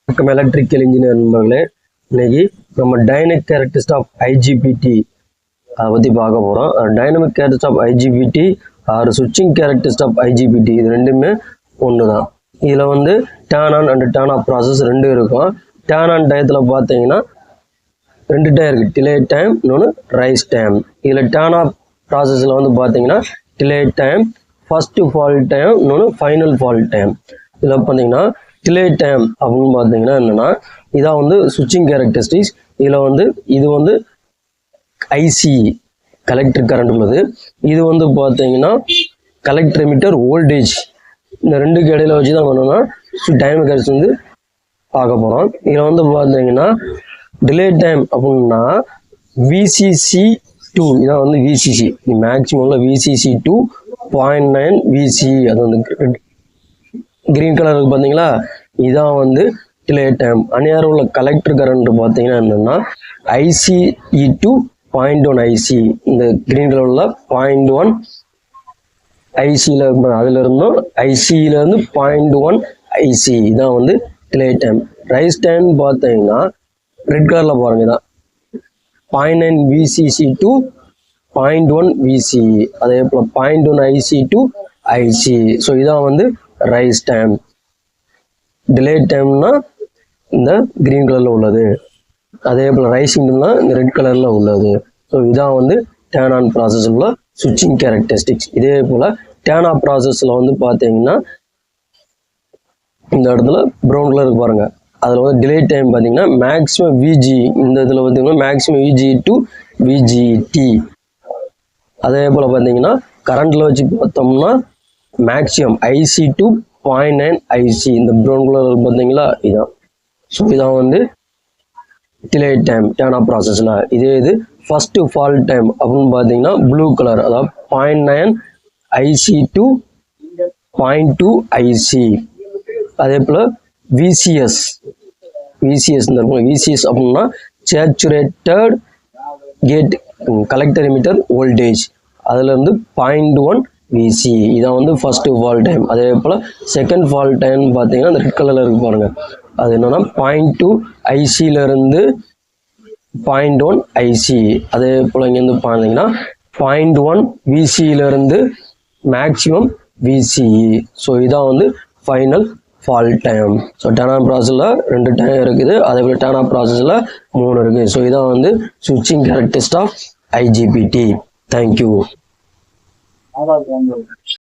வணக்கம் electrical engineer நண்பர்களே. இன்னைக்கு நம்ம டைனமிக் கேரக்டரிஸ்டிக்ஸ் ஆஃப் ஐஜிபிடி அதை பற்றி பார்க்க போகிறோம். Dynamic characteristics of IGBT or சுவிட்சிங் கேரக்டரிஸ்டிக்ஸ் ஆஃப் ஐஜிபிடி இது ரெண்டுமே ஒன்று தான். இதில் வந்து turn on and turn off process ரெண்டும் இருக்கும். டேர்ன் ஆன் டயத்தில் பார்த்தீங்கன்னா ரெண்டு டைம் இருக்குது, டிலே டைம் இன்னொன்று ரைஸ் டைம். இதில் டேர்ன் ஆஃப் ப்ராசஸில் வந்து பார்த்தீங்கன்னா delay time, first fall time, இன்னொன்று ஃபைனல் ஃபால்ட் டைம். இதில் பார்த்தீங்கன்னா டிலே டைம் அப்படின்னு பார்த்தீங்கன்னா என்னென்னா இதான் வந்து சுவிட்சிங் கேரக்டரிஸ்டிக்ஸ். இதில் வந்து இது வந்து ஐசி கலெக்டர் கரண்ட் உள்ளது. இது வந்து பார்த்தீங்கன்னா கலெக்டர் எமிட்டர் வோல்டேஜ். இந்த ரெண்டுக்கு இடையில வச்சு தான் பண்ணோம்னா டைனமிக் கேரக்டரிஸ்டிக்ஸ் வந்து பார்க்க போகிறோம். இதில் வந்து பார்த்தீங்கன்னா டிலே டைம் அப்படின்னா விசிசி 2 இதான் வந்து விசிசி மேக்ஸிமம்ல விசிசி 2.9 விசி. அது வந்து கிரீன் கலர் இருக்கு பார்த்தீங்களா, இதான் வந்து டிலே டைம். அந்நியாரம் உள்ள கலெக்டர் கரண்ட் பார்த்தீங்கன்னா என்னன்னா ஐசிஇ 2.1 ஐசி. இந்த கிரீன் கலர் உள்ள 0.1 ஐசியில் அதுல இருந்தும் ஐசியில இருந்து 0.1 ஐசி இதான் வந்து டிலே டைம். ரைஸ் டைம் பார்த்தீங்கன்னா ரெட் கலர்ல பாருங்க, தான் 0.9 விசிசி 0.1 விசி, அதே போல 0.1 ஐசி 2 ஐசி. ஸோ இதான் வந்து ரைஸ் டைம். டிலே டைம்னா இந்த கிரீன் கலர்ல உள்ளது, அதே போல ரைசிங்னா இந்த ரெட் கலர்ல உள்ளது. ஸோ இதான் வந்து டேர்ன் ஆன் ப்ராசஸ் உள்ள சுவிட்சிங் கேரக்டரிஸ்டிக்ஸ். இதே போல டேர்ன் ஆஃப் ப்ராசஸ்ல வந்து பார்த்தீங்கன்னா இந்த இடத்துல ப்ரௌன் கலருக்கு பாருங்க, அதில் வந்து டிலே டைம் பார்த்தீங்கன்னா மேக்ஸிமம் விஜி. இந்த இதில் பார்த்தீங்கன்னா மேக்ஸிமம் விஜி டு விஜிடி. அதே போல் பார்த்தீங்கன்னா கரண்டில் வச்சு பார்த்தோம்னா மேக்ஸிமம் ஐசி 2.9 ஐசி. இந்த ப்ரௌன் கலர் பார்த்தீங்களா, இதான். ஸோ இதான் வந்து டிலே டைம் டேர்ன் ஆஃப் ப்ராசஸில். இதே இது ஃபர்ஸ்ட் ஃபால் டைம் அப்படின்னு பார்த்தீங்கன்னா ப்ளூ கலர், அதாவது 0.9 ஐசி 2.2 ஐசி. அதே போல் விசிஎஸ் விசிஎஸ் அப்படின்னா saturated gate collector emitter voltage, அதுல இருந்து 0.1 விசி. இதான் வந்து ஃபர்ஸ்ட் ஃபால் டைம். அதே போல செகண்ட் ஃபால் டைம் பார்த்தீங்கன்னா அந்த ரெட் கலர்ல இருக்கு பாருங்க, அது என்னன்னா 0.2 ஐசியில இருந்து 0.1 ஐசி. அதே போல இங்க இருந்து பார்த்தீங்கன்னா 0.1 விசியில இருந்து மேக்சிமம் விசி. ஸோ இதான் வந்து final fall time. So turn on ப்ராசஸில் 2 டைம் இருக்குது, அதே போல் டேர்ன் ஆஃப் ப்ராசஸில் 3 இருக்குது. ஸோ இதான் வந்து சுவிட்சிங் கேரக்டரிஸ்டிக்ஸ் ஆஃப் ஐஜிபிடி. தேங்க்யூ.